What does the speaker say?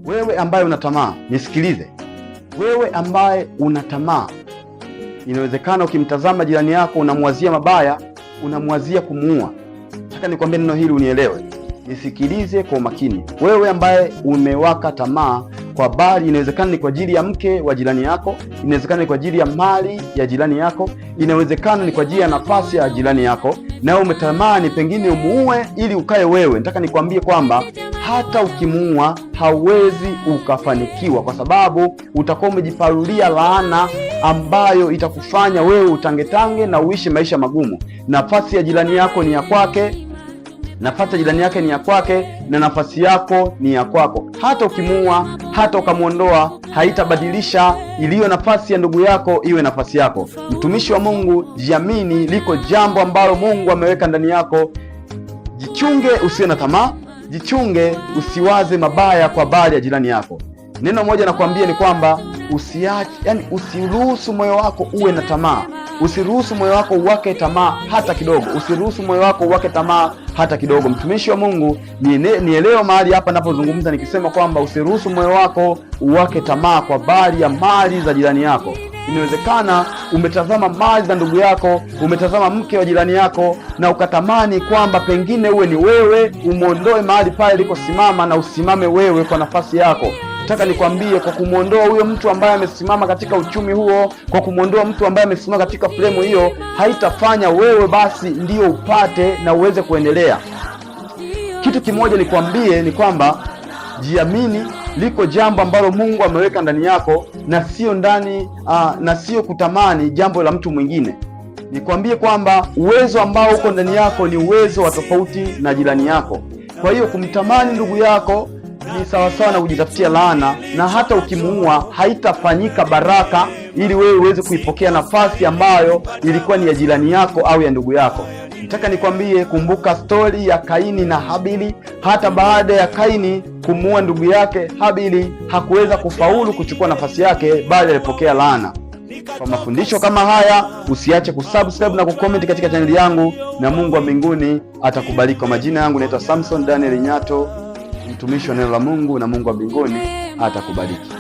Wewe ambaye una tamaa, nisikilize. Wewe ambaye una tamaa, inawezekana ukimtazama jirani yako unamwazia mabaya, unamwazia kumuua. Nataka nikwambie neno hili unielewe. Nisikilize kwa makini. Wewe ambaye umewaka tamaa kwa habari, inawezekana ni kwa ajili ya mke wa jirani yako, inawezekana ni kwa ajili ya mali ya jirani yako, inawezekana ni kwa ajili ya nafasi ya jirani yako, na umetamani pengine umuue ili ukae wewe. Nataka nikwambie kwamba hata ukimuua hauwezi ukafanikiwa, kwa sababu utakuwa umejiparulia laana ambayo itakufanya wewe utangetange na uishi maisha magumu. Nafasi ya jirani yako ni ya kwake, nafasi ya jirani yake ni ya kwake, na nafasi yako ni ya kwako. Hata ukimuua, hata ukamuondoa, haitabadilisha iliyo nafasi ya ndugu yako iwe nafasi yako. Mtumishi wa Mungu, jiamini, liko jambo ambalo Mungu ameweka ndani yako. Jichunge usiwe na tamaa, jichunge usiwaze mabaya kwa habari ya jirani yako. Neno moja nakwambia ni kwamba usiruhusu moyo wako uwe na tamaa. Usiruhusu moyo wako uwake tamaa hata kidogo. Usiruhusu moyo wako uwake tamaa hata kidogo. Mtumishi wa Mungu, nielewe mahali hapa ninapozungumza nikisema kwamba usiruhusu moyo wako uwake tamaa kwa habari ya mali za jirani yako. Inawezekana umetazama mali za ndugu yako, umetazama mke wa jirani yako, na ukatamani kwamba pengine uwe ni wewe, umuondoe mahali pale alikosimama na usimame wewe kwa nafasi yako. Nataka nikwambie, kwa kumuondoa huyo mtu ambaye amesimama katika uchumi huo, kwa kumuondoa mtu ambaye amesimama katika fremu hiyo, haitafanya wewe basi ndio upate na uweze kuendelea. Kitu kimoja nikwambie ni kwamba jiamini, liko jambo ambalo Mungu ameweka ndani yako, na sio na sio kutamani jambo la mtu mwingine. Nikwambie kwamba uwezo ambao uko ndani yako ni uwezo wa tofauti na jirani yako. Kwa hiyo kumtamani ndugu yako ni sawasawa na kujitafutia laana, na hata ukimuua haitafanyika baraka ili wewe uweze kuipokea nafasi ambayo ilikuwa ni ya jirani yako au ya ndugu yako. Nataka nikwambie, kumbuka stori ya Kaini na Habili. Hata baada ya Kaini kumuua ndugu yake Habili, hakuweza kufaulu kuchukua nafasi yake, bali alipokea laana. Kwa mafundisho kama haya, usiache kusubscribe na kucomment katika chaneli yangu, na Mungu wa mbinguni atakubariki. Kwa majina yangu naitwa Samson Daniel Nyato, mtumishi wa neno la Mungu, na Mungu wa mbinguni atakubariki.